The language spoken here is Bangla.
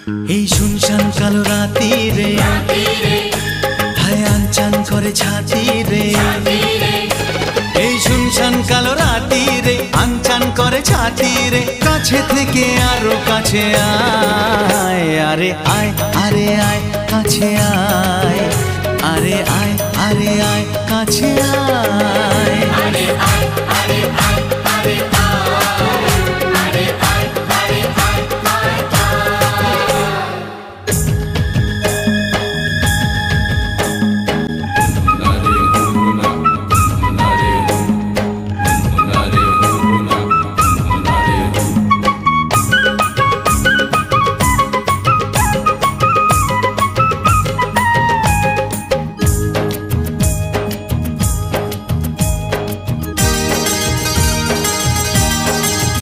এই শুনশান কালো রাতি রে হায় আনচান করে ছাতি রে। এই শুনশান কালো রাতি রে আনচান করে ছাতি রে। কাছে থেকে আরো কাছে আয়, আরে আয় আরে আয় কাছে আয়, আরে আয় আরে আয় কাছে আয়।